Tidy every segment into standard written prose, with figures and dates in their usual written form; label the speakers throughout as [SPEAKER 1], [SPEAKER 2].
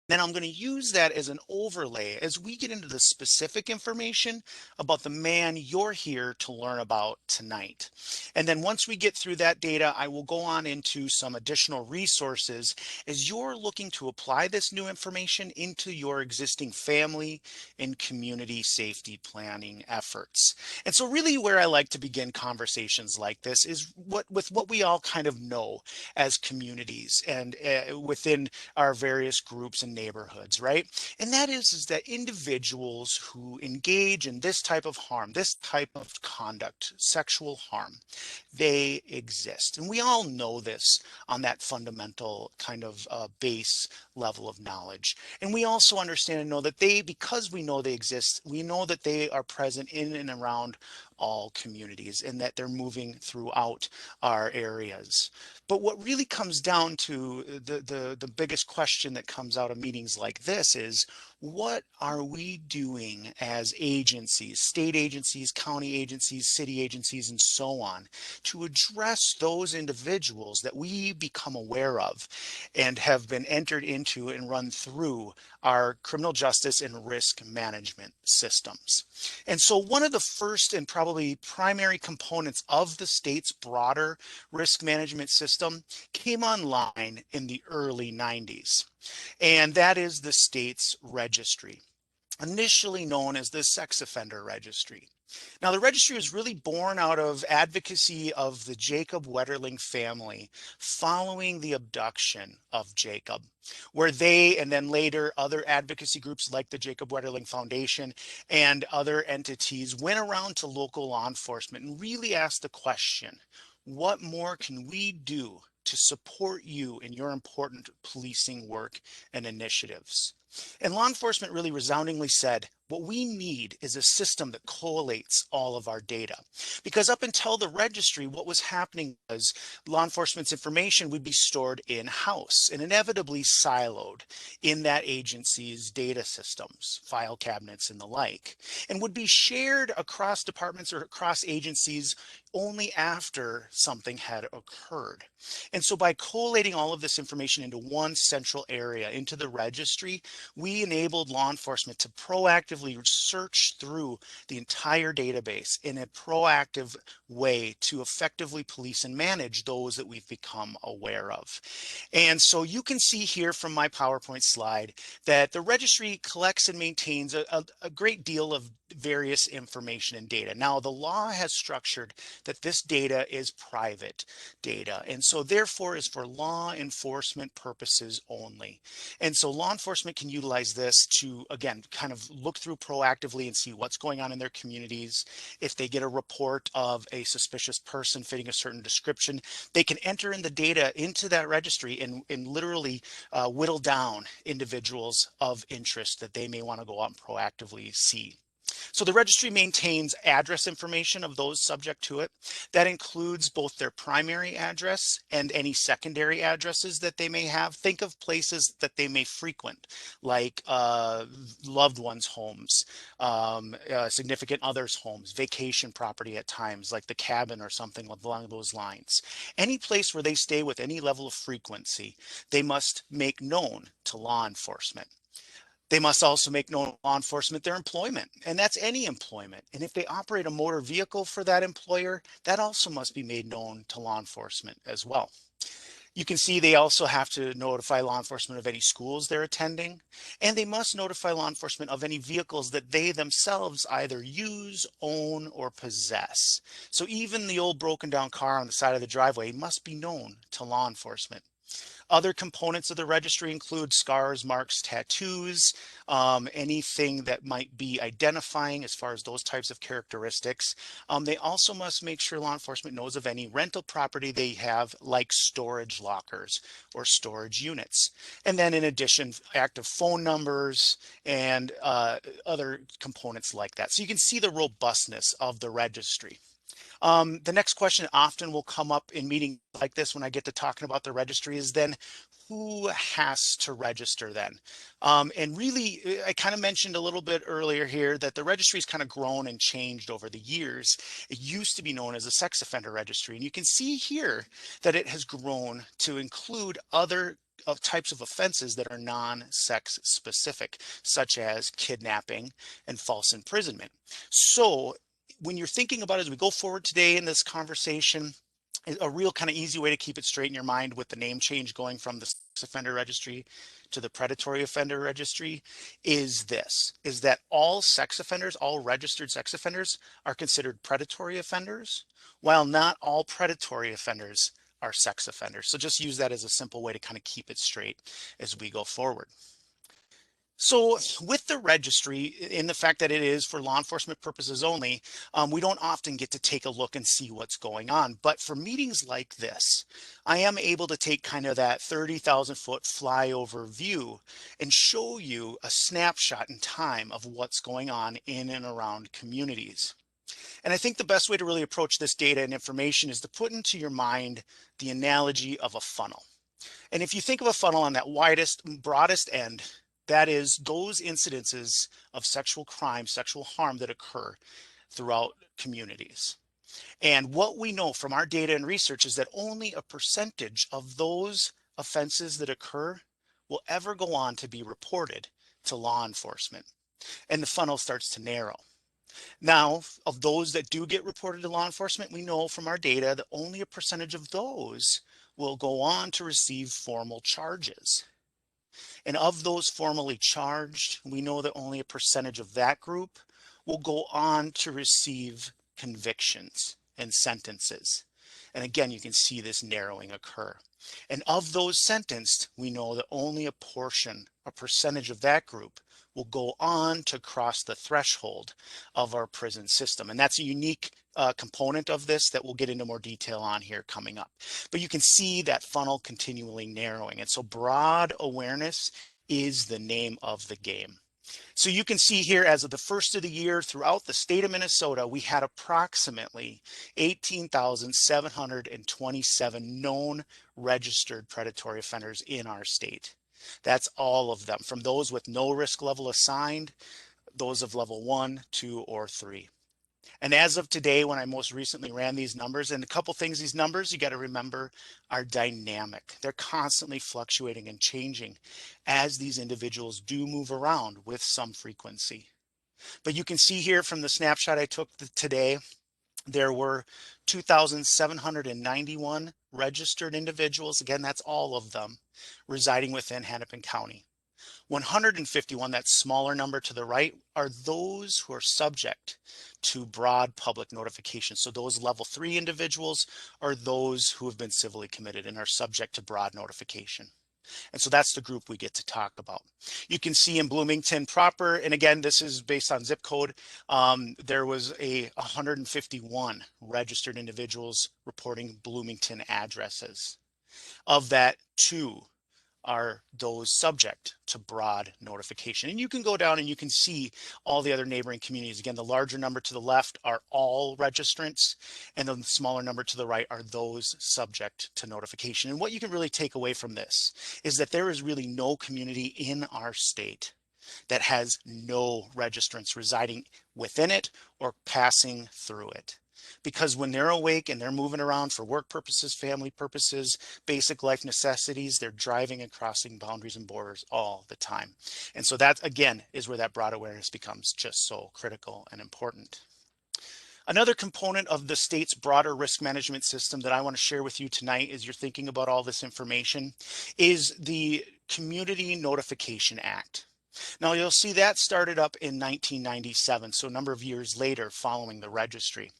[SPEAKER 1] Then I'm going to use that as an overlay as we get into the specific information about the man you're here to learn about tonight. And then once we get through that data, I will go on into some additional resources as you're looking to apply this new information into your existing family and community safety planning efforts. And so really where I like to begin conversations like this is with what we all kind of know as communities and within our various groups and neighborhoods, right? And that is that individuals who engage in this type of harm, this type of conduct, sexual harm, they exist. And we all know this on that fundamental kind of base level of knowledge. And we also understand and know that because we know they exist, we know that they are present in and around all communities and that they're moving throughout our areas. But what really comes down to the biggest question that comes out of meetings like this is, what are we doing as agencies, state agencies, county agencies, city agencies, and so on, to address those individuals that we become aware of and have been entered into and run through our criminal justice and risk management systems? And so one of the first and probably primary components of the state's broader risk management system came online in the early 90s. And that is the state's registry, initially known as the Sex Offender Registry. Now, the registry was really born out of advocacy of the Jacob Wetterling family following the abduction of Jacob, where they and then later other advocacy groups like the Jacob Wetterling Foundation and other entities went around to local law enforcement and really asked the question, what more can we do to support you in your important policing work and initiatives? And law enforcement really resoundingly said, what we need is a system that collates all of our data. Because up until the registry, what was happening was law enforcement's information would be stored in-house and inevitably siloed in that agency's data systems, file cabinets and the like, and would be shared across departments or across agencies only after something had occurred. And so by collating all of this information into one central area, into the registry, we enabled law enforcement to proactively search through the entire database in a proactive way to effectively police and manage those that we've become aware of. And so you can see here from my PowerPoint slide that the registry collects and maintains a great deal of various information and data. Now, the law has structured that this data is private data, and so therefore is for law enforcement purposes only. And so law enforcement can utilize this to, again, kind of look through proactively and see what's going on in their communities. If they get a report of a suspicious person fitting a certain description, they can enter in the data into that registry and literally whittle down individuals of interest that they may want to go out and proactively see. So the registry maintains address information of those subject to it. That includes both their primary address and any secondary addresses that they may have. Think of places that they may frequent, like loved ones' homes, significant others' homes, vacation property at times, like the cabin or something along those lines. Any place where they stay with any level of frequency, they must make known to law enforcement. They must also make known to law enforcement their employment, and that's any employment. And if they operate a motor vehicle for that employer, that also must be made known to law enforcement as well. You can see they also have to notify law enforcement of any schools they're attending, and they must notify law enforcement of any vehicles that they themselves either use, own, or possess. So even the old broken down car on the side of the driveway must be known to law enforcement. Other components of the registry include scars, marks, tattoos, anything that might be identifying as far as those types of characteristics. They also must make sure law enforcement knows of any rental property they have, like storage lockers or storage units. And then in addition, active phone numbers and other components like that. So you can see the robustness of the registry. The next question often will come up in meetings like this when I get to talking about the registry is then who has to register then? And really, I kind of mentioned a little bit earlier here that the registry has kind of grown and changed over the years. It used to be known as a sex offender registry, and you can see here that it has grown to include other of types of offenses that are non-sex specific, such as kidnapping and false imprisonment. So when you're thinking about it as we go forward today in this conversation, a real kind of easy way to keep it straight in your mind with the name change going from the sex offender registry to the predatory offender registry is that all sex offenders, all registered sex offenders are considered predatory offenders, while not all predatory offenders are sex offenders. So just use that as a simple way to kind of keep it straight as we go forward. So with the registry, in the fact that it is for law enforcement purposes only, we don't often get to take a look and see what's going on. But for meetings like this, I am able to take kind of that 30,000 foot flyover view and show you a snapshot in time of what's going on in and around communities. And I think the best way to really approach this data and information is to put into your mind the analogy of a funnel. And if you think of a funnel on that widest, broadest end, that is those incidences of sexual crime, sexual harm that occur throughout communities. And what we know from our data and research is that only a percentage of those offenses that occur will ever go on to be reported to law enforcement. And the funnel starts to narrow. Now, of those that do get reported to law enforcement, we know from our data that only a percentage of those will go on to receive formal charges. And of those formally charged, we know that only a percentage of that group will go on to receive convictions and sentences. And again, you can see this narrowing occur. And of those sentenced, we know that only a portion, a percentage of that group will go on to cross the threshold of our prison system. And that's a unique component of this that we'll get into more detail on here coming up. But you can see that funnel continually narrowing. And so broad awareness is the name of the game. So you can see here as of the first of the year throughout the state of Minnesota, we had approximately 18,727 known registered predatory offenders in our state. That's all of them, from those with no risk level assigned, those of level 1, 2, or 3. And as of today, when I most recently ran these numbers, and a couple things, these numbers you got to remember are dynamic. They're constantly fluctuating and changing as these individuals do move around with some frequency. But you can see here from the snapshot I took today, there were 2,791 registered individuals. Again, that's all of them residing within Hennepin County. 151, that smaller number to the right, are those who are subject to broad public notification. So those level 3 individuals are those who have been civilly committed and are subject to broad notification. And so that's the group we get to talk about. You can see in Bloomington proper, and again, this is based on zip code, there was 151 registered individuals reporting Bloomington addresses. Of that, 2 are those subject to broad notification. And you can go down and you can see all the other neighboring communities. Again, the larger number to the left are all registrants, and the smaller number to the right are those subject to notification. And what you can really take away from this is that there is really no community in our state that has no registrants residing within it or passing through it. Because when they're awake and they're moving around for work purposes, family purposes, basic life necessities, they're driving and crossing boundaries and borders all the time. And so that, again, is where that broad awareness becomes just so critical and important. Another component of the state's broader risk management system that I want to share with you tonight as you're thinking about all this information is the Community Notification Act. Now you'll see that started up in 1997, so a number of years later following the registry,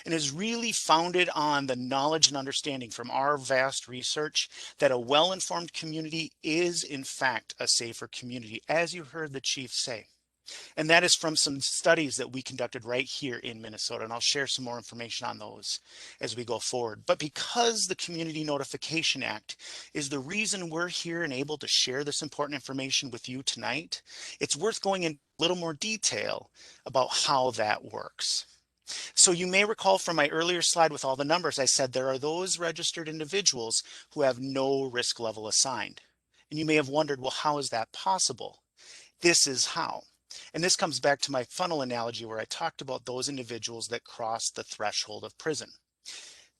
[SPEAKER 1] and is really founded on the knowledge and understanding from our vast research that a well-informed community is in fact a safer community, as you heard the chief say. And that is from some studies that we conducted right here in Minnesota. And I'll share some more information on those as we go forward. But because the Community Notification Act is the reason we're here and able to share this important information with you tonight, it's worth going in a little more detail about how that works. So you may recall from my earlier slide with all the numbers, I said there are those registered individuals who have no risk level assigned. And you may have wondered, well, how is that possible? This is how. And this comes back to my funnel analogy where I talked about those individuals that cross the threshold of prison.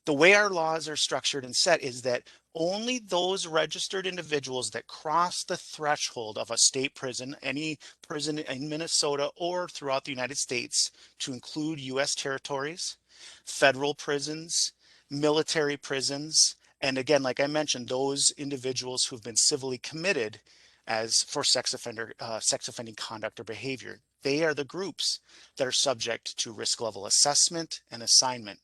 [SPEAKER 1] The way our laws are structured and set is that only those registered individuals that cross the threshold of a state prison, any prison in Minnesota or throughout the United States, to include U.S. territories, federal prisons, military prisons, and again, like I mentioned, those individuals who've been civilly committed as for sex offending conduct or behavior. They are the groups that are subject to risk level assessment and assignment.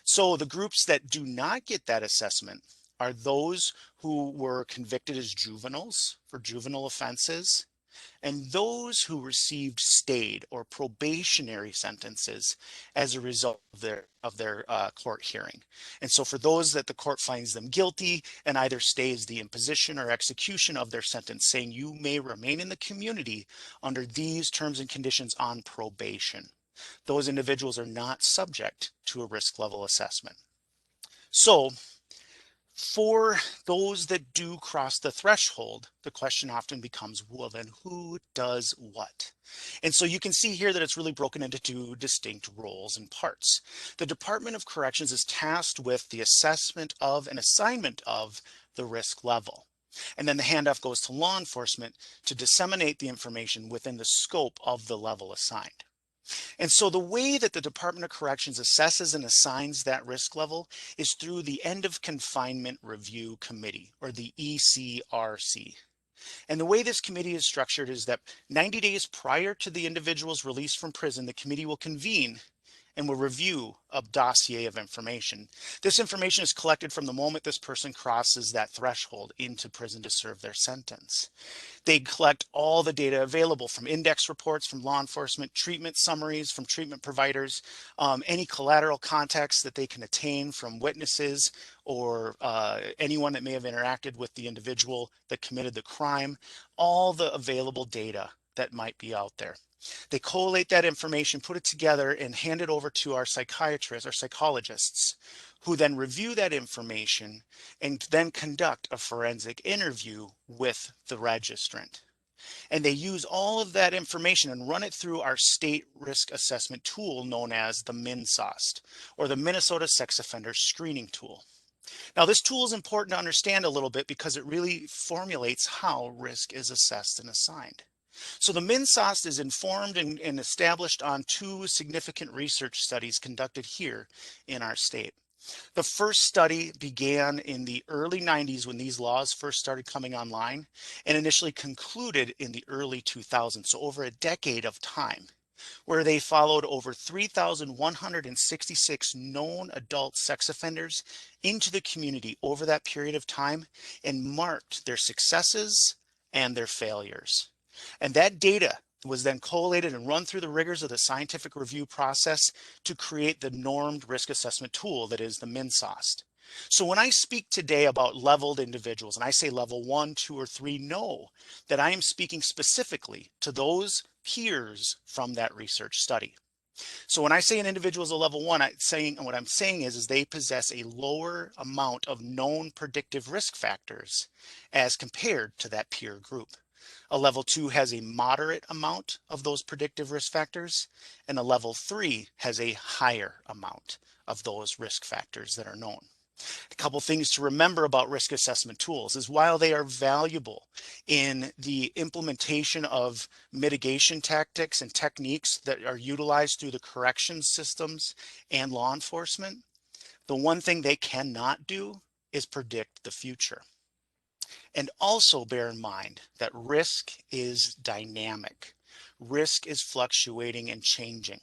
[SPEAKER 1] So the groups that do not get that assessment are those who were convicted as juveniles for juvenile offenses, and those who received stayed or probationary sentences as a result of their court hearing. And so for those that the court finds them guilty and either stays the imposition or execution of their sentence, saying you may remain in the community under these terms and conditions on probation, those individuals are not subject to a risk level assessment. So for those that do cross the threshold, the question often becomes, well, then who does what? And so you can see here that it's really broken into two distinct roles and parts. The Department of Corrections is tasked with the assessment of and assignment of the risk level. And then the handoff goes to law enforcement to disseminate the information within the scope of the level assigned. And so the way that the Department of Corrections assesses and assigns that risk level is through the End of Confinement Review Committee, or the ECRC. And the way this committee is structured is that 90 days prior to the individual's release from prison, the committee will convene and will review a dossier of information. This information is collected from the moment this person crosses that threshold into prison to serve their sentence. They collect all the data available from index reports from law enforcement, treatment summaries from treatment providers, any collateral context that they can attain from witnesses or anyone that may have interacted with the individual that committed the crime, all the available data that might be out there. They collate that information, put it together, and hand it over to our psychiatrists or psychologists, who then review that information and then conduct a forensic interview with the registrant. And they use all of that information and run it through our state risk assessment tool known as the MinSOST, or the Minnesota Sex Offender Screening Tool. Now, this tool is important to understand a little bit because it really formulates how risk is assessed and assigned. So the MinSOST is informed and established on two significant research studies conducted here in our state. The first study began in the early 90s when these laws first started coming online, and initially concluded in the early 2000s, so over a decade of time, where they followed over 3,166 known adult sex offenders into the community over that period of time and marked their successes and their failures. And that data was then collated and run through the rigors of the scientific review process to create the normed risk assessment tool that is the MinSOST. So when I speak today about leveled individuals, and I say level 1, 2, or 3, know that I am speaking specifically to those peers from that research study. So when I say an individual is a level 1, what I'm saying is they possess a lower amount of known predictive risk factors as compared to that peer group. A level 2 has a moderate amount of those predictive risk factors, and a level 3 has a higher amount of those risk factors that are known. A couple things to remember about risk assessment tools is while they are valuable in the implementation of mitigation tactics and techniques that are utilized through the corrections systems and law enforcement, the one thing they cannot do is predict the future. And also bear in mind that risk is dynamic. Risk is fluctuating and changing.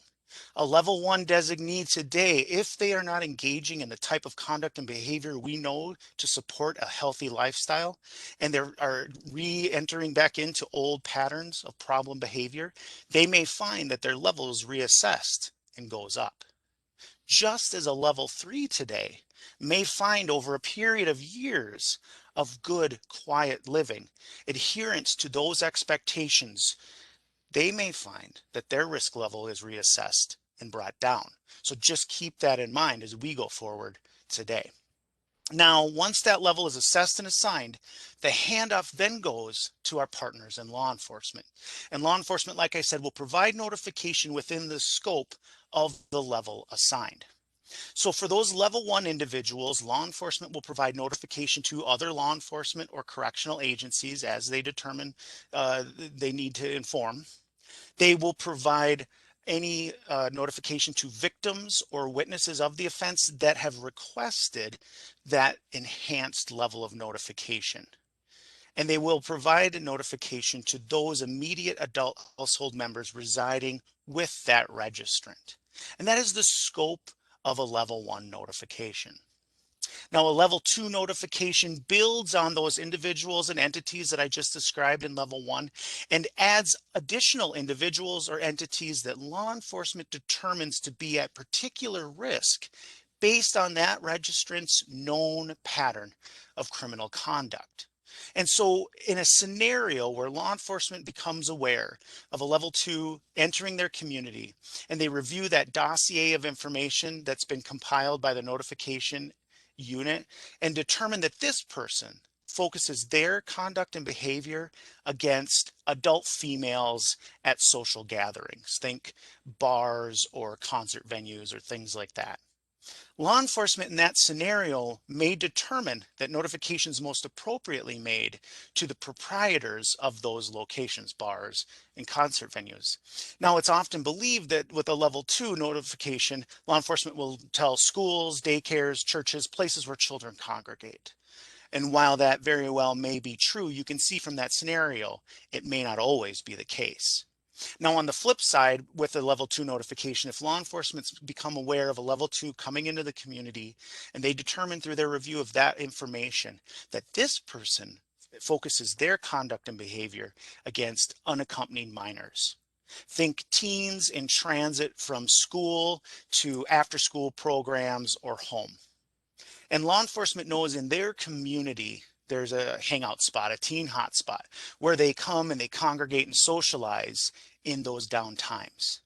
[SPEAKER 1] A level 1 designee today, if they are not engaging in the type of conduct and behavior we know to support a healthy lifestyle, and they are re-entering back into old patterns of problem behavior, they may find that their level is reassessed and goes up. Just as a level 3 today may find over a period of years of good, quiet living, adherence to those expectations, they may find that their risk level is reassessed and brought down. So just keep that in mind as we go forward today. Now, once that level is assessed and assigned, the handoff then goes to our partners in law enforcement. And law enforcement, like I said, will provide notification within the scope of the level assigned. So for those level 1 individuals, law enforcement will provide notification to other law enforcement or correctional agencies as they determine they need to inform. They will provide any notification to victims or witnesses of the offense that have requested that enhanced level of notification. And they will provide a notification to those immediate adult household members residing with that registrant. And that is the scope of a level 1 notification. Now, a level 2 notification builds on those individuals and entities that I just described in level 1 and adds additional individuals or entities that law enforcement determines to be at particular risk based on that registrant's known pattern of criminal conduct. And so in a scenario where law enforcement becomes aware of a level 2 entering their community and they review that dossier of information that's been compiled by the notification unit and determine that this person focuses their conduct and behavior against adult females at social gatherings, think bars or concert venues or things like that. Law enforcement in that scenario may determine that notifications most appropriately made to the proprietors of those locations, bars and concert venues. Now, it's often believed that with a level 2 notification, law enforcement will tell schools, daycares, churches, places where children congregate. And while that very well may be true, you can see from that scenario, it may not always be the case. Now, on the flip side, with a level 2 notification, if law enforcement's become aware of a level 2 coming into the community and they determine through their review of that information that this person focuses their conduct and behavior against unaccompanied minors. Think teens in transit from school to after school programs or home. And law enforcement knows in their community, there's a hangout spot, a teen hotspot, where they come and they congregate and socialize in those down times.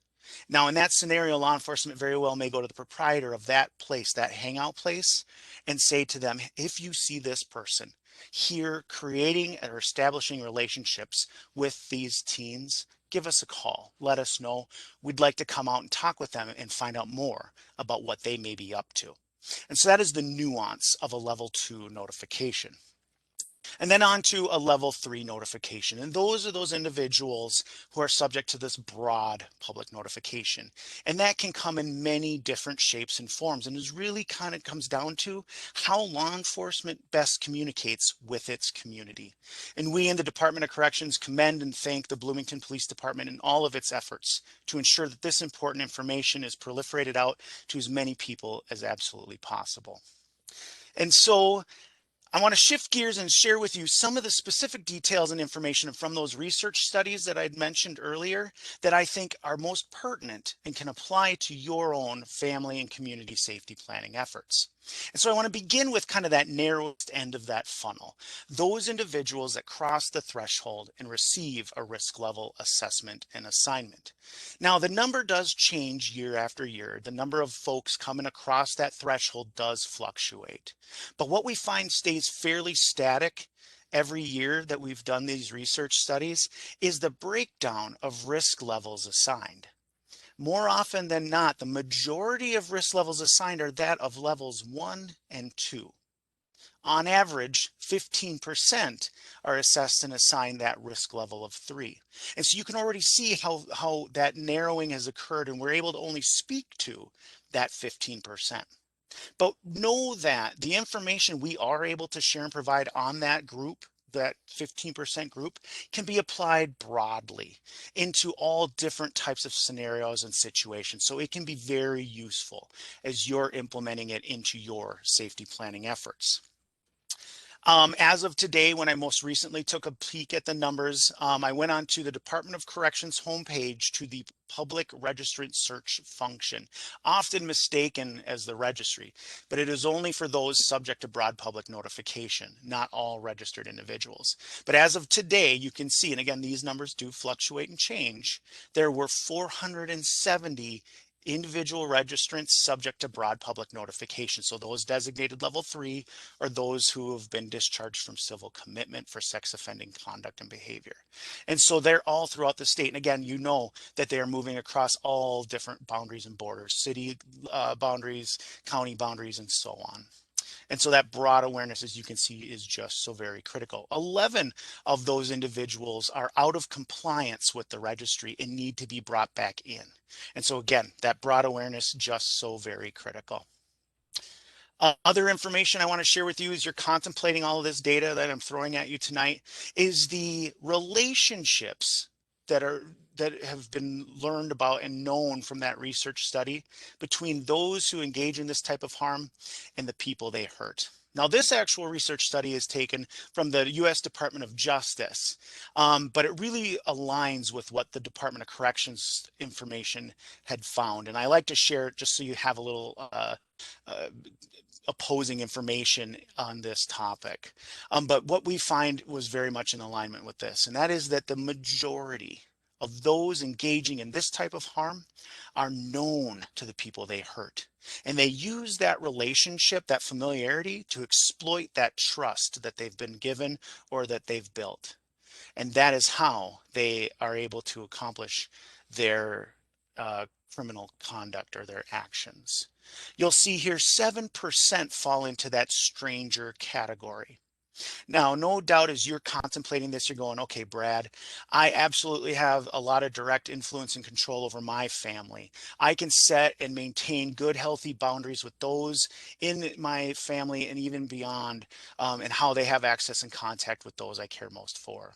[SPEAKER 1] Now, in that scenario, law enforcement very well may go to the proprietor of that place, that hangout place, and say to them, if you see this person here creating or establishing relationships with these teens, give us a call. Let us know. We'd like to come out and talk with them and find out more about what they may be up to. And so that is the nuance of a level 2 notification. And then on to a level 3 notification. And those are those individuals who are subject to this broad public notification. And that can come in many different shapes and forms. And it really kind of comes down to how law enforcement best communicates with its community. And we in the Department of Corrections commend and thank the Bloomington Police Department and all of its efforts to ensure that this important information is proliferated out to as many people as absolutely possible. And so I want to shift gears and share with you some of the specific details and information from those research studies that I'd mentioned earlier that I think are most pertinent and can apply to your own family and community safety planning efforts. And so I want to begin with kind of that narrowest end of that funnel, those individuals that cross the threshold and receive a risk level assessment and assignment. Now, the number does change year after year. The number of folks coming across that threshold does fluctuate. But what we find stays fairly static every year that we've done these research studies is the breakdown of risk levels assigned. More often than not, the majority of risk levels assigned are that of levels 1 and 2. On average, 15% are assessed and assigned that risk level of 3. And so you can already see how that narrowing has occurred, and we're able to only speak to that 15%. But know that the information we are able to share and provide on that group, that 15% group, can be applied broadly into all different types of scenarios and situations. So it can be very useful as you're implementing it into your safety planning efforts. As of today, when I most recently took a peek at the numbers, I went on to the Department of Corrections homepage to the public registrant search function, often mistaken as the registry, but it is only for those subject to broad public notification, not all registered individuals. But as of today, you can see, and again, these numbers do fluctuate and change, there were 470 individual registrants subject to broad public notification. So those designated level 3 are those who have been discharged from civil commitment for sex offending conduct and behavior. And so they're all throughout the state. And again, you know that they are moving across all different boundaries and borders, city boundaries, county boundaries, and so on. And so that broad awareness, as you can see, is just so very critical. 11 of those individuals are out of compliance with the registry and need to be brought back in. And so again, that broad awareness, just so very critical. Other information I want to share with you as you're contemplating all of this data that I'm throwing at you tonight is the relationships that have been learned about and known from that research study between those who engage in this type of harm and the people they hurt. Now, this actual research study is taken from the U.S. Department of Justice, but it really aligns with what the Department of Corrections information had found. And I like to share it just so you have a little uh, opposing information on this topic. But what we find was very much in alignment with this, and that is that the majority of those engaging in this type of harm are known to the people they hurt. And they use that relationship, that familiarity, to exploit that trust that they've been given or that they've built. And that is how they are able to accomplish their criminal conduct or their actions. You'll see here 7% fall into that stranger category. Now, no doubt as you're contemplating this, you're going, okay, Brad, I absolutely have a lot of direct influence and control over my family. I can set and maintain good, healthy boundaries with those in my family and even beyond, and how they have access and contact with those I care most for.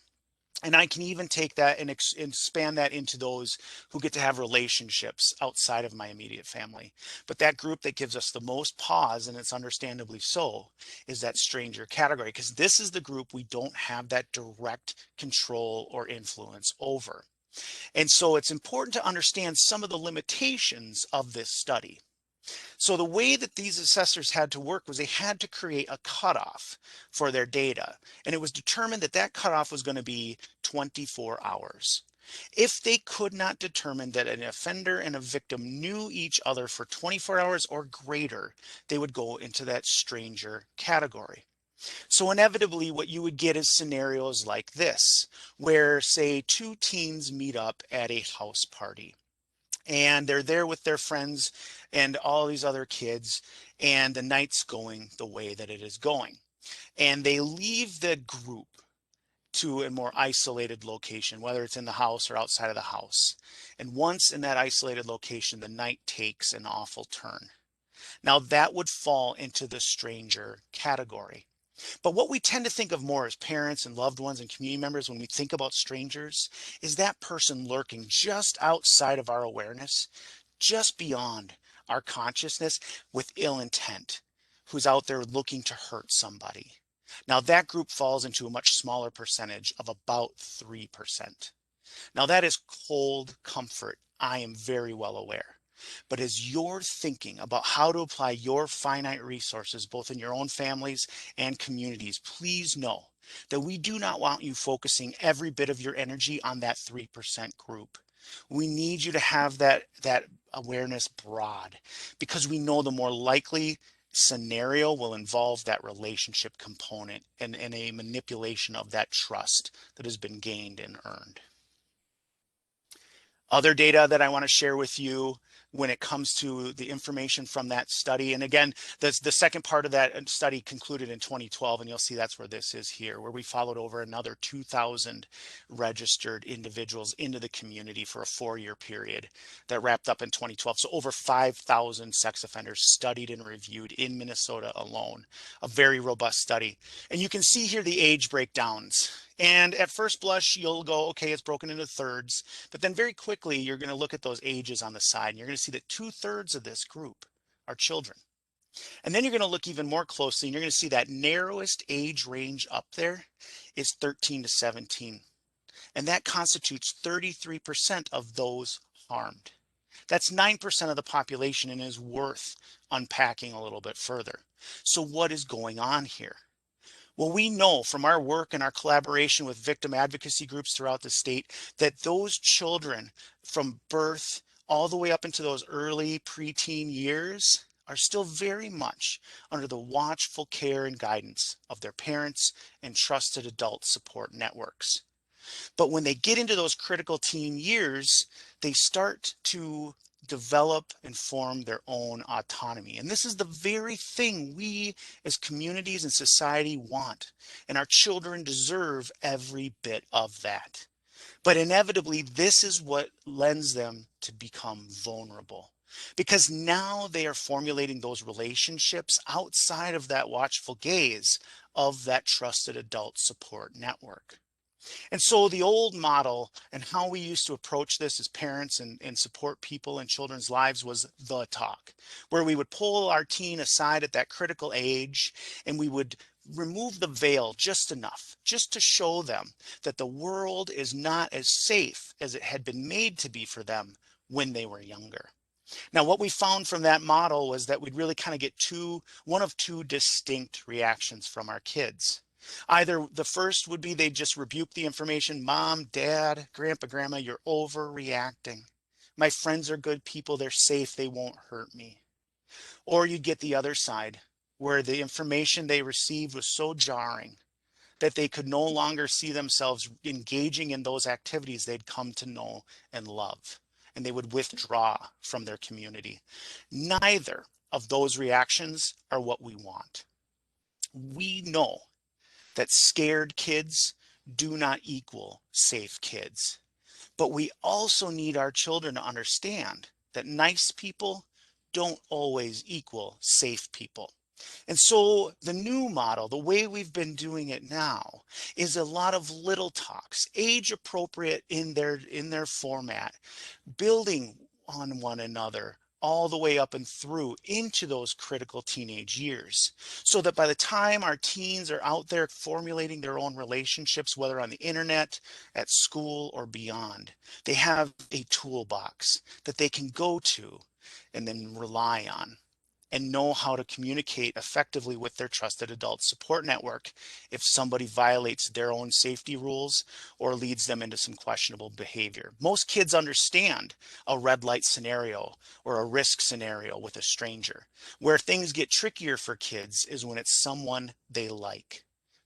[SPEAKER 1] And I can even take that and expand that into those who get to have relationships outside of my immediate family. But that group that gives us the most pause, and it's understandably so, is that stranger category, because this is the group we don't have that direct control or influence over. And so it's important to understand some of the limitations of this study. So the way that these assessors had to work was they had to create a cutoff for their data. And it was determined that that cutoff was going to be 24 hours. If they could not determine that an offender and a victim knew each other for 24 hours or greater, they would go into that stranger category. So inevitably what you would get is scenarios like this, where say two teens meet up at a house party and they're there with their friends and all these other kids, and the night's going the way that it is going. And they leave the group to a more isolated location, whether it's in the house or outside of the house. And once in that isolated location, the night takes an awful turn. Now that would fall into the stranger category. But what we tend to think of more as parents and loved ones and community members when we think about strangers is that person lurking just outside of our awareness, just beyond our consciousness with ill intent, who's out there looking to hurt somebody. Now that group falls into a much smaller percentage of about 3%. Now that is cold comfort. I am very well aware. But as you're thinking about how to apply your finite resources, both in your own families and communities, please know that we do not want you focusing every bit of your energy on that 3% group. We need you to have that awareness broad, because we know the more likely scenario will involve that relationship component and a manipulation of that trust that has been gained and earned. Other data that I want to share with you when it comes to the information from that study. And again, the second part of that study concluded in 2012, and you'll see that's where this is here, where we followed over another 2,000 registered individuals into the community for a 4-year period that wrapped up in 2012. So over 5,000 sex offenders studied and reviewed in Minnesota alone, a very robust study. And you can see here the age breakdowns. And at first blush, you'll go, okay, it's broken into thirds. But then very quickly, you're going to look at those ages on the side, and you're going to see that 2/3 of this group are children. And then you're going to look even more closely, and you're going to see that narrowest age range up there is 13 to 17. And that constitutes 33% of those harmed. That's 9% of the population and is worth unpacking a little bit further. So what is going on here? Well, we know from our work and our collaboration with victim advocacy groups throughout the state that those children from birth all the way up into those early preteen years are still very much under the watchful care and guidance of their parents and trusted adult support networks. But when they get into those critical teen years, they start to develop and form their own autonomy. And this is the very thing we as communities and society want. And our children deserve every bit of that. But inevitably, this is what lends them to become vulnerable. Because now they are formulating those relationships outside of that watchful gaze of that trusted adult support network. And so the old model and how we used to approach this as parents and support people in children's lives was the talk, where we would pull our teen aside at that critical age and we would remove the veil just enough, just to show them that the world is not as safe as it had been made to be for them when they were younger. Now, what we found from that model was that we'd really kind of get one of two distinct reactions from our kids. Either the first would be they'd just rebuke the information, mom, dad, grandpa, grandma, you're overreacting. My friends are good people, they're safe, they won't hurt me. Or you'd get the other side, where the information they received was so jarring that they could no longer see themselves engaging in those activities they'd come to know and love, and they would withdraw from their community. Neither of those reactions are what we want. We know that scared kids do not equal safe kids. But we also need our children to understand that nice people don't always equal safe people. And so the new model, the way we've been doing it now, is a lot of little talks, age appropriate in their format, building on one another all the way up and through into those critical teenage years, so that by the time our teens are out there formulating their own relationships, whether on the internet, at school, or beyond, they have a toolbox that they can go to and then rely on and know how to communicate effectively with their trusted adult support network if somebody violates their own safety rules or leads them into some questionable behavior. Most kids understand a red light scenario or a risk scenario with a stranger. Where things get trickier for kids is when it's someone they like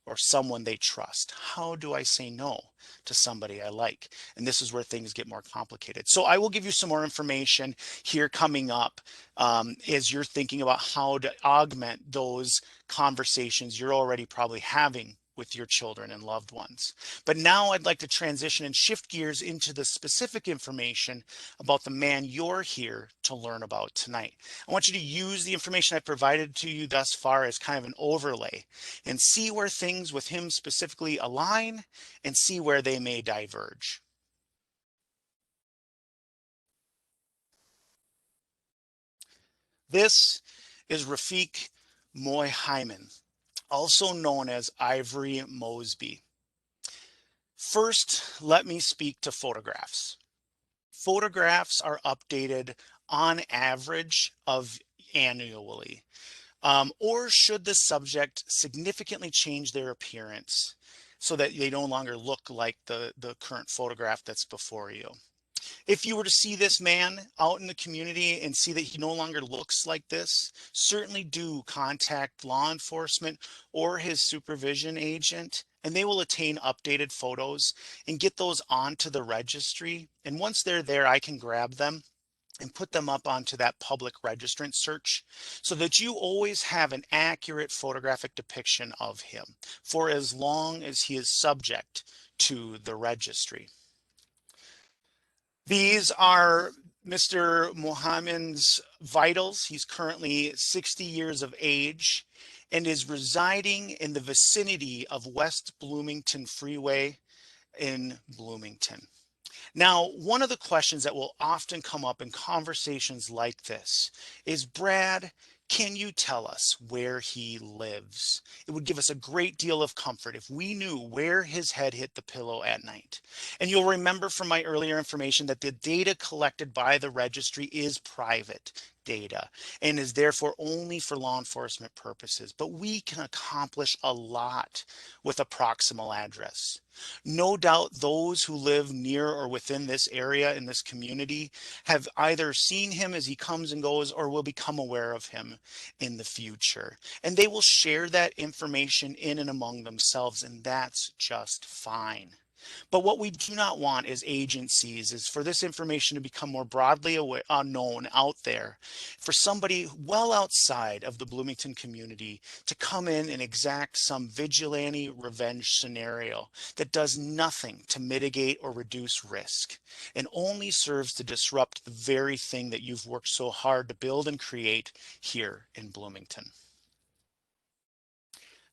[SPEAKER 1] or someone they trust. How do I say no to somebody I like? And this is where things get more complicated. So I will give you some more information here coming up as you're thinking about how to augment those conversations you're already probably having with your children and loved ones. But now I'd like to transition and shift gears into the specific information about the man you're here to learn about tonight. I want you to use the information I've provided to you thus far as kind of an overlay and see where things with him specifically align and see where they may diverge. This is Rafiq Muhaymin, also known as Ivory Mosby. First, let me speak to photographs. Photographs are updated on average of annually, or should the subject significantly change their appearance so that they no longer look like the current photograph that's before you. If you were to see this man out in the community and see that he no longer looks like this, certainly do contact law enforcement or his supervision agent, and they will obtain updated photos and get those onto the registry. And once they're there, I can grab them and put them up onto that public registrant search so that you always have an accurate photographic depiction of him for as long as he is subject to the registry. These are Mr. Muhammad's vitals. He's currently 60 years of age and is residing in the vicinity of West Bloomington Freeway in Bloomington. Now, one of the questions that will often come up in conversations like this is, Brad, can you tell us where he lives? It would give us a great deal of comfort if we knew where his head hit the pillow at night. And you'll remember from my earlier information that the data collected by the registry is private, data and is therefore only for law enforcement purposes. But we can accomplish a lot with a proximal address. No doubt those who live near or within this area in this community have either seen him as he comes and goes or will become aware of him in the future. And they will share that information in and among themselves, and that's just fine. But what we do not want as agencies is for this information to become more broadly known out there, for somebody well outside of the Bloomington community to come in and exact some vigilante revenge scenario that does nothing to mitigate or reduce risk and only serves to disrupt the very thing that you've worked so hard to build and create here in Bloomington.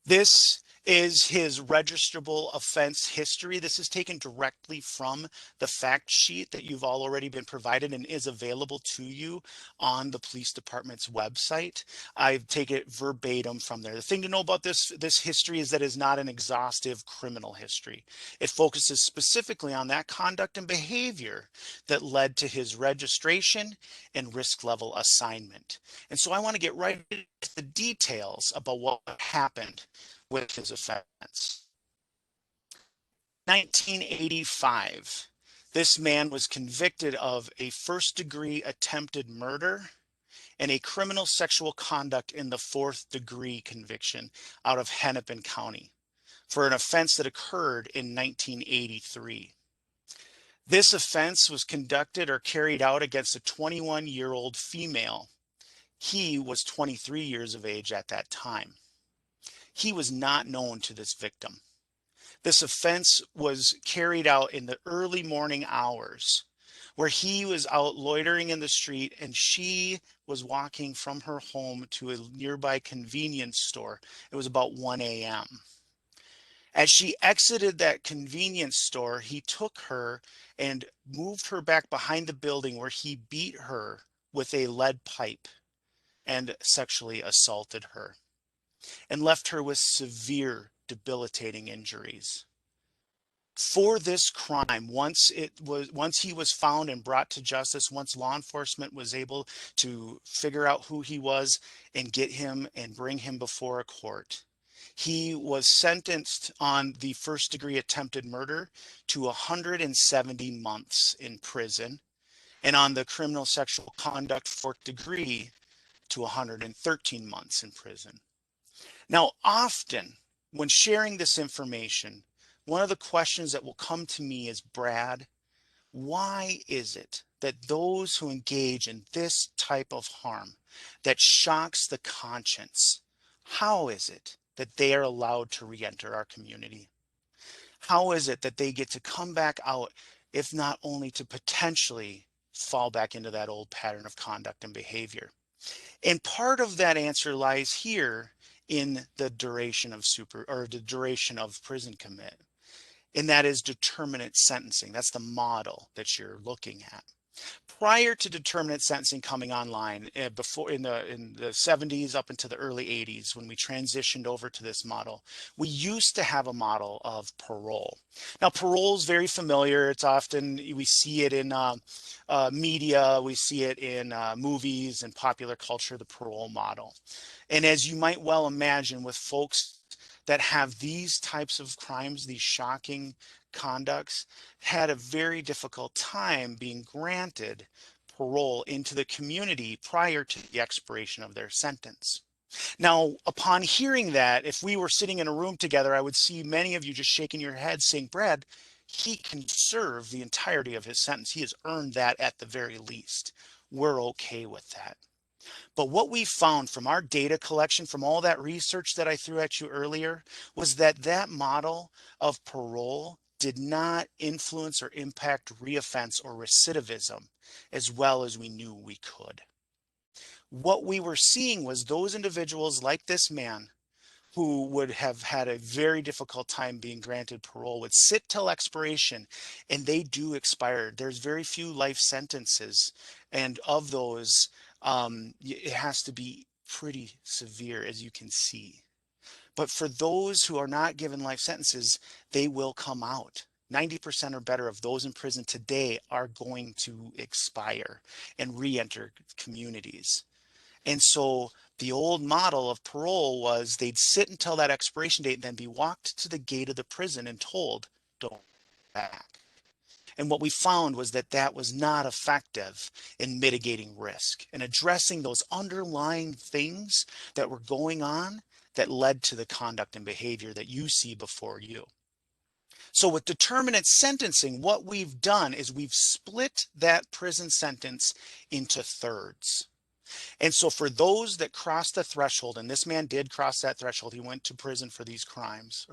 [SPEAKER 1] This is his registrable offense history. This is taken directly from the fact sheet that you've already been provided and is available to you on the police department's website. I take it verbatim from there. The thing to know about this history is that it is not an exhaustive criminal history. It focuses specifically on that conduct and behavior that led to his registration and risk level assignment. And so I want to get right into the details about what happened with his offense. 1985, this man was convicted of a first-degree attempted murder and a criminal sexual conduct in the fourth-degree conviction out of Hennepin County for an offense that occurred in 1983. This offense was conducted or carried out against a 21-year-old female. He was 23 years of age at that time. He was not known to this victim. This offense was carried out in the early morning hours where he was out loitering in the street and she was walking from her home to a nearby convenience store. It was about 1 a.m. As she exited that convenience store, he took her and moved her back behind the building where he beat her with a lead pipe and sexually assaulted her and left her with severe debilitating injuries. For this crime, once he was found and brought to justice, once law enforcement was able to figure out who he was and get him and bring him before a court, he was sentenced on the first-degree attempted murder to 170 months in prison, and on the criminal sexual conduct fourth degree to 113 months in prison. Now, often when sharing this information, one of the questions that will come to me is, Brad, why is it that those who engage in this type of harm that shocks the conscience, how is it that they are allowed to re-enter our community? How is it that they get to come back out, if not only to potentially fall back into that old pattern of conduct and behavior? And part of that answer lies here in the duration of the duration of prison commit. And that is determinate sentencing. That's the model that you're looking at. Prior to determinate sentencing coming online, before in the 70s up into the early 80s, when we transitioned over to this model, we used to have a model of parole. Now, parole is very familiar. It's often, we see it in media, we see it in movies and popular culture, the parole model. And as you might well imagine, with folks that have these types of crimes, these shocking conducts, had a very difficult time being granted parole into the community prior to the expiration of their sentence. Now, upon hearing that, if we were sitting in a room together, I would see many of you just shaking your heads saying, Brad, he can serve the entirety of his sentence. He has earned that at the very least. We're okay with that. But what we found from our data collection, from all that research that I threw at you earlier, was that that model of parole did not influence or impact reoffense or recidivism as well as we knew we could. What we were seeing was those individuals like this man who would have had a very difficult time being granted parole would sit till expiration, and they do expire. There's very few life sentences, and of those, it has to be pretty severe, as you can see. But for those who are not given life sentences, they will come out 90% or better of those in prison today are going to expire and re-enter communities. And so the old model of parole was they'd sit until that expiration date and then be walked to the gate of the prison and told, don't go back. And what we found was that that was not effective in mitigating risk and addressing those underlying things that were going on that led to the conduct and behavior that you see before you. So with determinate sentencing, what we've done is we've split that prison sentence into thirds. And so for those that cross the threshold, and this man did cross that threshold, he went to prison for these crimes,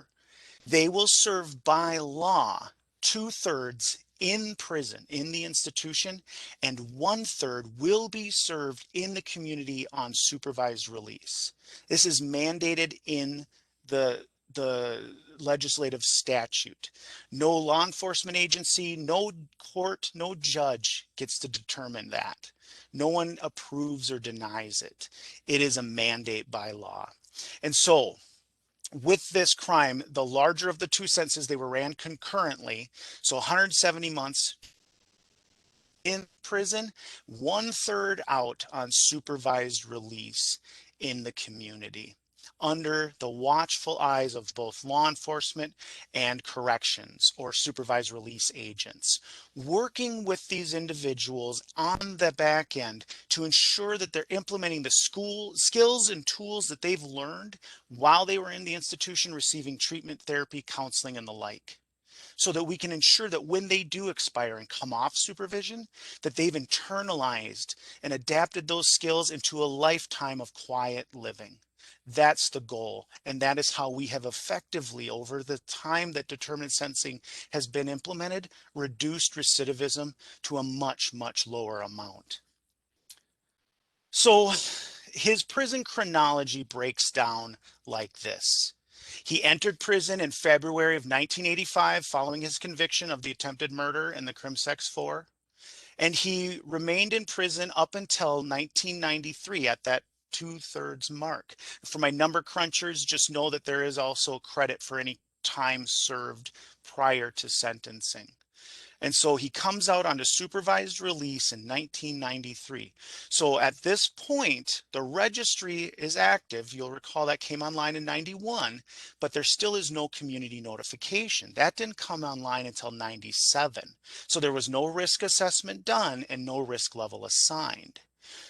[SPEAKER 1] they will serve by law 2/3 in prison, in the institution, and 1/3 will be served in the community on supervised release. This is mandated in the legislative statute. No law enforcement agency, no court, no judge gets to determine that. No one approves or denies it. It is a mandate by law. And so with this crime, the larger of the two sentences, they were ran concurrently. So 170 months in prison, 1/3 out on supervised release in the community, under the watchful eyes of both law enforcement and corrections or supervised release agents, working with these individuals on the back end to ensure that they're implementing the skills and tools that they've learned while they were in the institution receiving treatment, therapy, counseling, and the like, so that we can ensure that when they do expire and come off supervision, that they've internalized and adapted those skills into a lifetime of quiet living. That's the goal. And that is how we have effectively, over the time that determinate sentencing has been implemented, reduced recidivism to a much, much lower amount. So his prison chronology breaks down like this. He entered prison in February of 1985 following his conviction of the attempted murder and the Crimsex 4. And he remained in prison up until 1993 at that 2/3 mark. For my number crunchers, just know that there is also credit for any time served prior to sentencing. And so he comes out on a supervised release in 1993. So at this point, the registry is active. You'll recall that came online in 91, but there still is no community notification. That didn't come online until 97. So there was no risk assessment done and no risk level assigned.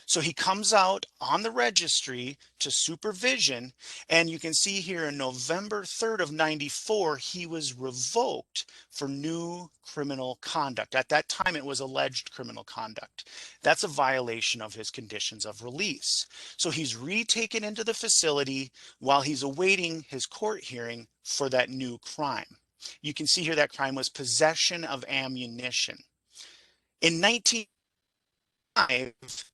[SPEAKER 1] So he comes out on the registry to supervision, and you can see here in November 3rd of 94, he was revoked for new criminal conduct. At that time, it was alleged criminal conduct. That's a violation of his conditions of release. So he's retaken into the facility while he's awaiting his court hearing for that new crime. You can see here that crime was possession of ammunition. In 1995,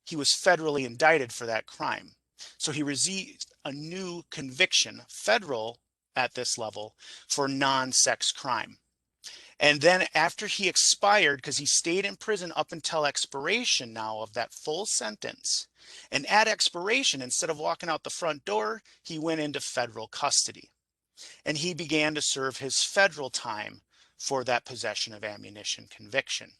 [SPEAKER 1] he was federally indicted for that crime. So he received a new conviction, federal at this level, for non-sex crime. And then after he expired, because he stayed in prison up until expiration now of that full sentence, and at expiration, instead of walking out the front door, he went into federal custody. And he began to serve his federal time for that possession of ammunition conviction.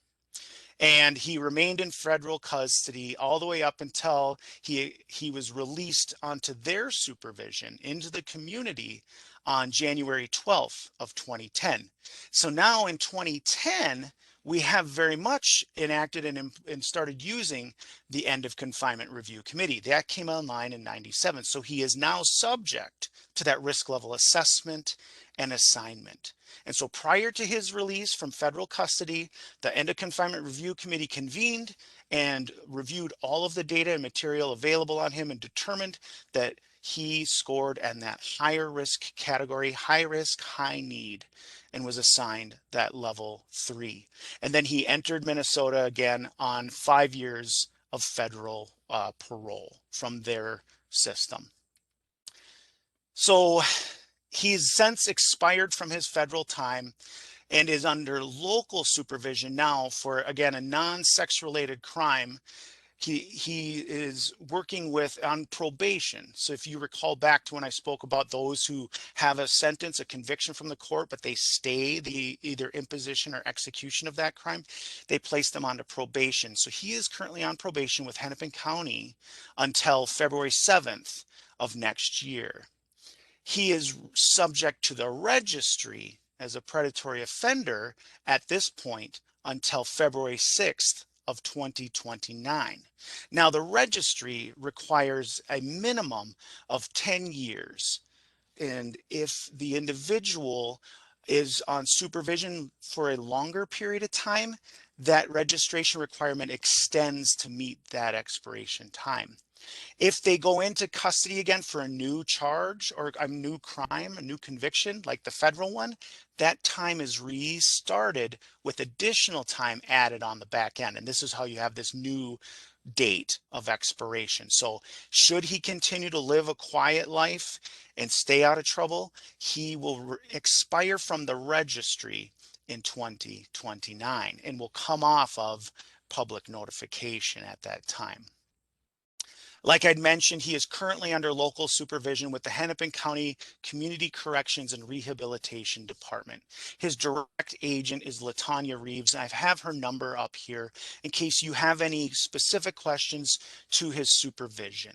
[SPEAKER 1] And he remained in federal custody all the way up until he was released onto their supervision into the community on January 12th of 2010. So now in 2010, we have very much enacted and started using the end of confinement review committee. That came online in 97. So he is now subject to that risk level assessment and assignment. And so prior to his release from federal custody, the End of Confinement Review Committee convened and reviewed all of the data and material available on him and determined that he scored in that higher risk category, high risk, high need, and was assigned that level 3. And then he entered Minnesota again on 5 years of federal parole from their system. So he's since expired from his federal time and is under local supervision now for, again, a non-sex related crime. He is working with on probation. So if you recall back to when I spoke about those who have a sentence, a conviction from the court, but they stay the either imposition or execution of that crime, they place them onto probation. So he is currently on probation with Hennepin County until February 7th of next year. He is subject to the registry as a predatory offender at this point until February 6th of 2029. Now, the registry requires a minimum of 10 years. And if the individual is on supervision for a longer period of time, that registration requirement extends to meet that expiration time. If they go into custody again for a new charge or a new crime, a new conviction, like the federal one, that time is restarted with additional time added on the back end. And this is how you have this new date of expiration. So should he continue to live a quiet life and stay out of trouble, he will expire from the registry in 2029 and will come off of public notification at that time. Like I'd mentioned, he is currently under local supervision with the Hennepin County Community Corrections and Rehabilitation Department. His direct agent is Latanya Reeves. I have her number up here in case you have any specific questions to his supervision.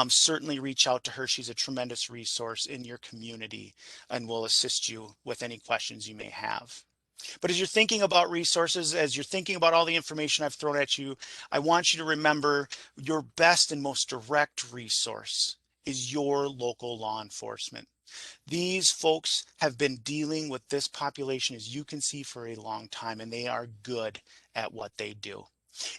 [SPEAKER 1] Certainly reach out to her. She's a tremendous resource in your community and will assist you with any questions you may have. But as you're thinking about resources, as you're thinking about all the information I've thrown at you, I want you to remember your best and most direct resource is your local law enforcement. These folks have been dealing with this population, as you can see, for a long time, and they are good at what they do.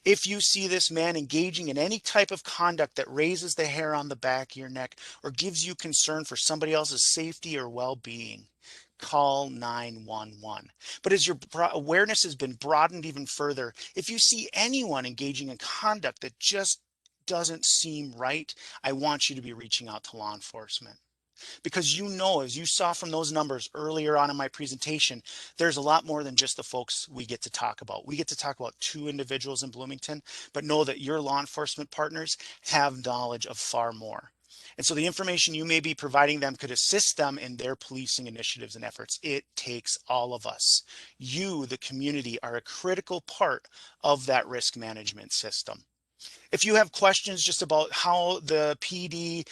[SPEAKER 1] If you see this man engaging in any type of conduct that raises the hair on the back of your neck or gives you concern for somebody else's safety or well-being, call 911. But as your awareness has been broadened even further, if you see anyone engaging in conduct that just doesn't seem right, I want you to be reaching out to law enforcement. Because you know, as you saw from those numbers earlier on in my presentation, there's a lot more than just the folks we get to talk about. We get to talk about 2 individuals in Bloomington, but know that your law enforcement partners have knowledge of far more. And so the information you may be providing them could assist them in their policing initiatives and efforts. It takes all of us. You, the community, are a critical part of that risk management system. If you have questions just about how the PD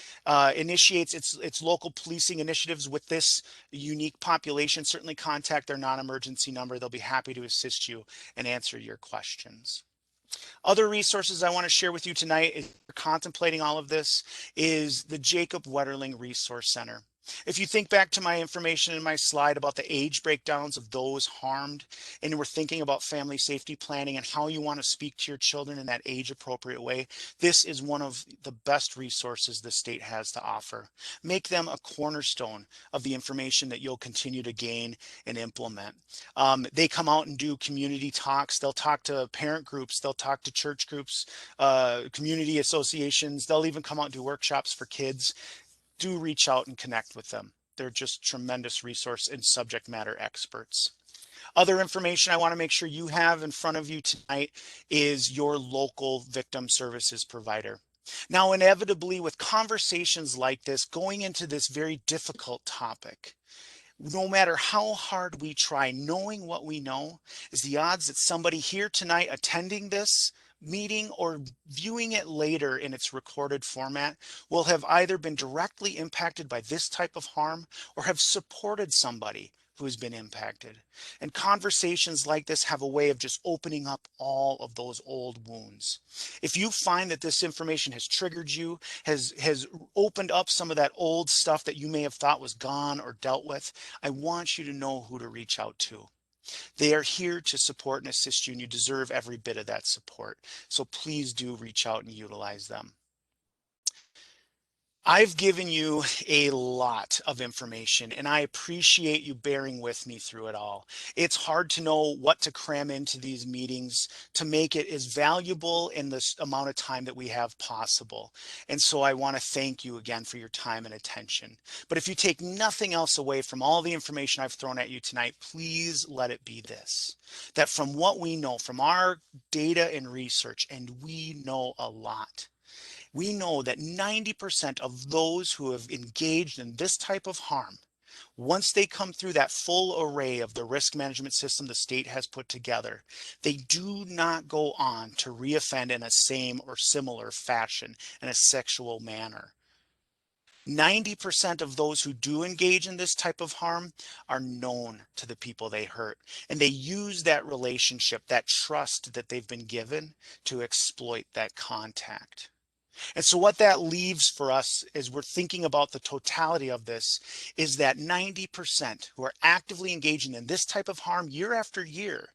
[SPEAKER 1] initiates its local policing initiatives with this unique population, certainly contact their non-emergency number. They'll be happy to assist you and answer your questions. Other resources I want to share with you tonight, if you're contemplating all of this, is the Jacob Wetterling Resource Center. If you think back to my information in my slide about the age breakdowns of those harmed, and we're thinking about family safety planning and how you want to speak to your children in that age appropriate way, this is one of the best resources the state has to offer. Make them a cornerstone of the information that you'll continue to gain and implement. They come out and do community talks. They'll talk to parent groups. They'll talk to church groups, community associations. They'll even come out and do workshops for kids. Do reach out and connect with them. They're just tremendous resource and subject matter experts. Other information I want to make sure you have in front of you tonight is your local victim services provider. Now, inevitably, with conversations like this, going into this very difficult topic, no matter how hard we try, knowing what we know is the odds that somebody here tonight attending this meeting or viewing it later in its recorded format will have either been directly impacted by this type of harm or have supported somebody who has been impacted. And conversations like this have a way of just opening up all of those old wounds. If you find that this information has triggered you, has opened up some of that old stuff that you may have thought was gone or dealt with, I want you to know who to reach out to. They are here to support and assist you, and you deserve every bit of that support. So please do reach out and utilize them. I've given you a lot of information, and I appreciate you bearing with me through it all. It's hard to know what to cram into these meetings to make it as valuable in this amount of time that we have possible. And so I want to thank you again for your time and attention. But if you take nothing else away from all the information I've thrown at you tonight, please let it be this, that from what we know, from our data and research, and we know a lot, we know that 90% of those who have engaged in this type of harm, once they come through that full array of the risk management system the state has put together, they do not go on to reoffend in a same or similar fashion in a sexual manner. 90% of those who do engage in this type of harm are known to the people they hurt, and they use that relationship, that trust that they've been given, to exploit that contact. And so what that leaves for us as we're thinking about the totality of this is that 90% who are actively engaging in this type of harm year after year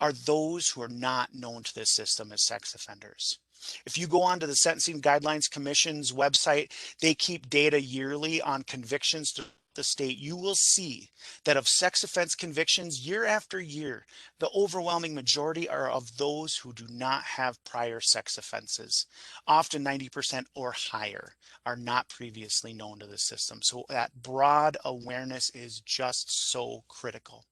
[SPEAKER 1] are those who are not known to this system as sex offenders. If you go onto the Sentencing Guidelines Commission's website, they keep data yearly on convictions throughout the state. You will see that of sex offense convictions year after year, the overwhelming majority are of those who do not have prior sex offenses. Often 90% or higher are not previously known to the system. So that broad awareness is just so critical.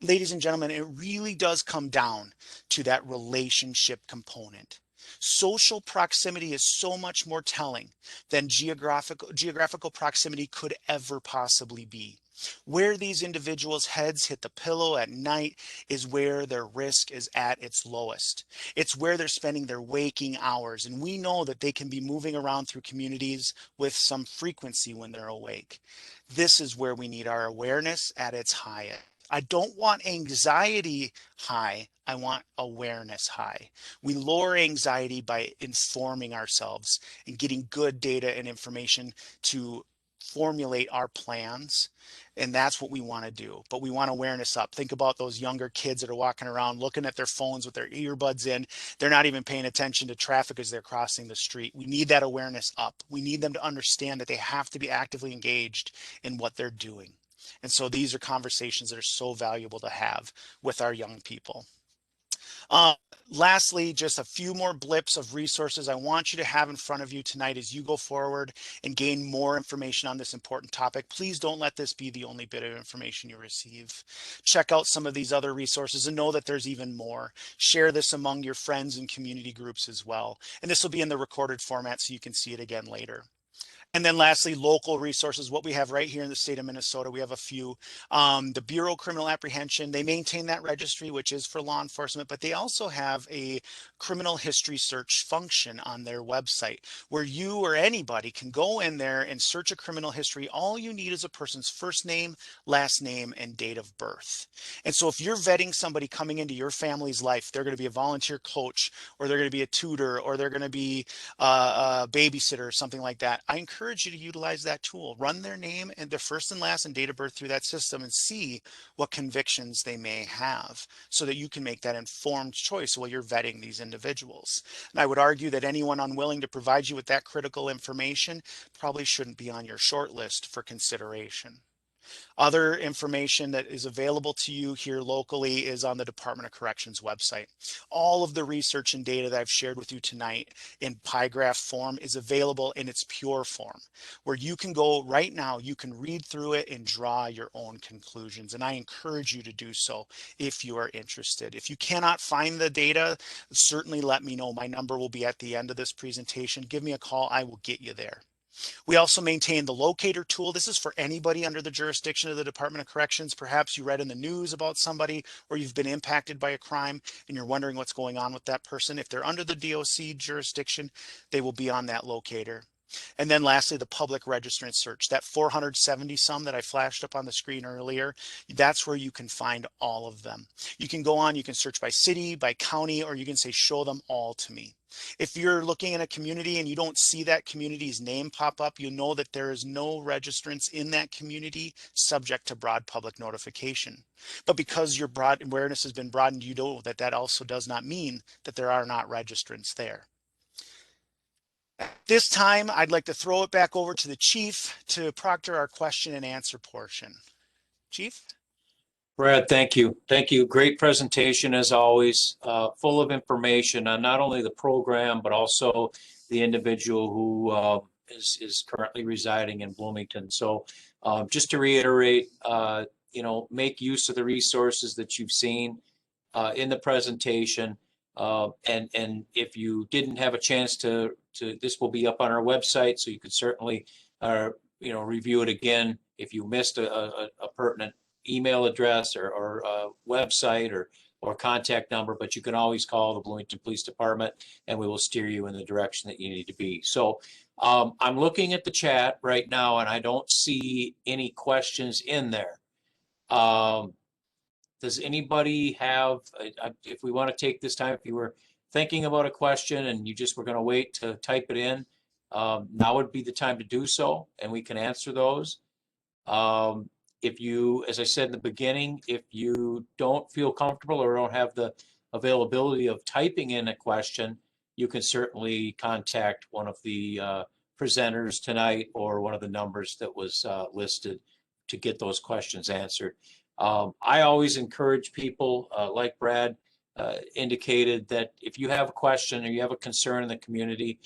[SPEAKER 1] Ladies and gentlemen, it really does come down to that relationship component. Social proximity is so much more telling than geographical proximity could ever possibly be. Where these individuals' heads hit the pillow at night is where their risk is at its lowest. It's where they're spending their waking hours, and we know that they can be moving around through communities with some frequency when they're awake. This is where we need our awareness at its highest. I don't want anxiety high. I want awareness high. We lower anxiety by informing ourselves and getting good data and information to formulate our plans. And that's what we want to do. But we want awareness up. Think about those younger kids that are walking around looking at their phones with their earbuds in. They're not even paying attention to traffic as they're crossing the street. We need that awareness up. We need them to understand that they have to be actively engaged in what they're doing. And so these are conversations that are so valuable to have with our young people. Uh, Lastly, just a few more blips of resources I want you to have in front of you tonight as you go forward and gain more information on this important topic. Please don't let this be the only bit of information you receive. Check out some of these other resources and know that there's even more. Share this among your friends and community groups as well. And this will be in the recorded format so you can see it again later. And then lastly, local resources, what we have right here in the state of Minnesota, we have a few. The Bureau of Criminal Apprehension, they maintain that registry, which is for law enforcement, but they also have a criminal history search function on their website where you or anybody can go in there and search a criminal history. All you need is a person's first name, last name, and date of birth. And so if you're vetting somebody coming into your family's life, they're going to be a volunteer coach, or they're going to be a tutor, or they're going to be a babysitter or something like that. I encourage you to utilize that tool. Run their name and their first and last and date of birth through that system and see what convictions they may have so that you can make that informed choice while you're vetting these individuals. And I would argue that anyone unwilling to provide you with that critical information probably shouldn't be on your short list for consideration. Other information that is available to you here locally is on the Department of Corrections website. All of the research and data that I've shared with you tonight in pie graph form is available in its pure form, where you can go right now, you can read through it and draw your own conclusions. And I encourage you to do so if you are interested. If you cannot find the data, certainly let me know. My number will be at the end of this presentation. Give me a call, I will get you there. We also maintain the locator tool. This is for anybody under the jurisdiction of the Department of Corrections. Perhaps you read in the news about somebody or you've been impacted by a crime and you're wondering what's going on with that person. If they're under the DOC jurisdiction, they will be on that locator. And then lastly, the public registrant search, that 470 some that I flashed up on the screen earlier, that's where you can find all of them. You can go on, you can search by city, by county, or you can say, show them all to me. If you're looking in a community and you don't see that community's name pop up, you know that there is no registrants in that community subject to broad public notification. But because your broad awareness has been broadened, you know that that also does not mean that there are not registrants there. This time, I'd like to throw it back over to the chief to proctor our question and answer portion. Chief?
[SPEAKER 2] Brad, thank you. Thank you. Great presentation as always, full of information on not only the program, but also the individual who is currently residing in Bloomington. So just to reiterate, make use of the resources that you've seen in the presentation. And if you didn't have a chance to this will be up on our website, so you could certainly review it again if you missed a pertinent email address or website or contact number, but you can always call the Bloomington Police Department and we will steer you in the direction that you need to be. So I'm looking at the chat right now and I don't see any questions in there. Does anybody have, if we want to take this time, if you were thinking about a question and you just were going to wait to type it in, now would be the time to do so and we can answer those. If you, as I said in the beginning, if you don't feel comfortable or don't have the availability of typing in a question, you can certainly contact one of the presenters tonight or one of the numbers that was listed to get those questions answered. I always encourage people, like Brad indicated, that if you have a question or you have a concern in the community,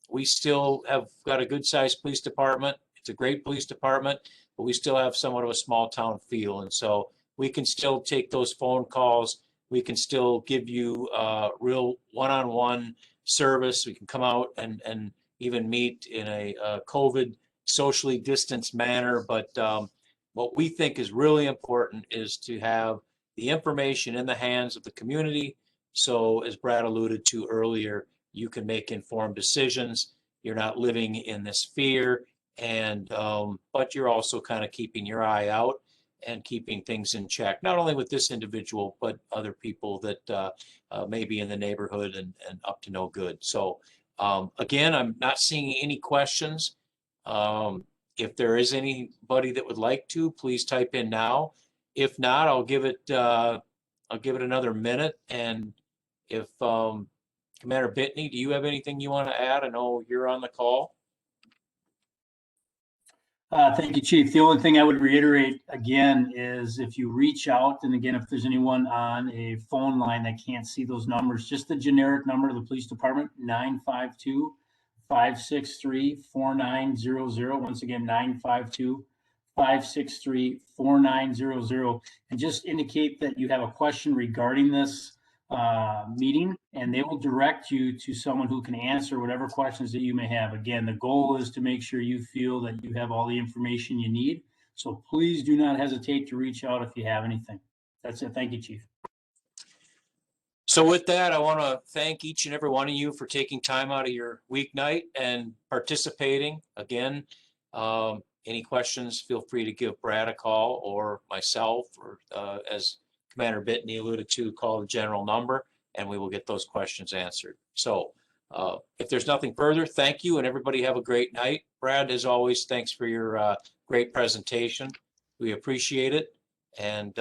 [SPEAKER 2] we still have got a good sized police department. It's a great police department, but we still have somewhat of a small town feel. And so we can still take those phone calls. We can still give you real one-on-one service. We can come out and even meet in a COVID socially distanced manner. But what we think is really important is to have the information in the hands of the community. So as Brad alluded to earlier, you can make informed decisions. You're not living in this fear. And but you're also kind of keeping your eye out and keeping things in check, not only with this individual, but other people that may be in the neighborhood and up to no good. So again, I'm not seeing any questions. If there is anybody that would like to, please type in now. If not, I'll give it another minute. And if Commander Bitney, do you have anything you want to add? I know you're on the call.
[SPEAKER 3] Thank you, Chief. The only thing I would reiterate again is if you reach out, and again, if there's anyone on a phone line that can't see those numbers, just the generic number of the police department, 952-563-4900. Once again, 952-563-4900. And just indicate that you have a question regarding this meeting, and they will direct you to someone who can answer whatever questions that you may have. Again, the goal is to make sure you feel that you have all the information you need. So please do not hesitate to reach out if you have anything. That's it. Thank you, Chief.
[SPEAKER 2] So with that, I want to thank each and every one of you for taking time out of your weeknight and participating. Again, any questions, feel free to give Brad a call or myself, or as Commander Bitney alluded to, call the general number and we will get those questions answered. So if there's nothing further, thank you and everybody have a great night. Brad, as always, thanks for your great presentation. We appreciate it and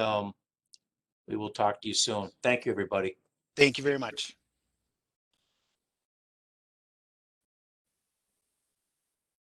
[SPEAKER 2] we will talk to you soon. Thank you, everybody.
[SPEAKER 1] Thank you very much.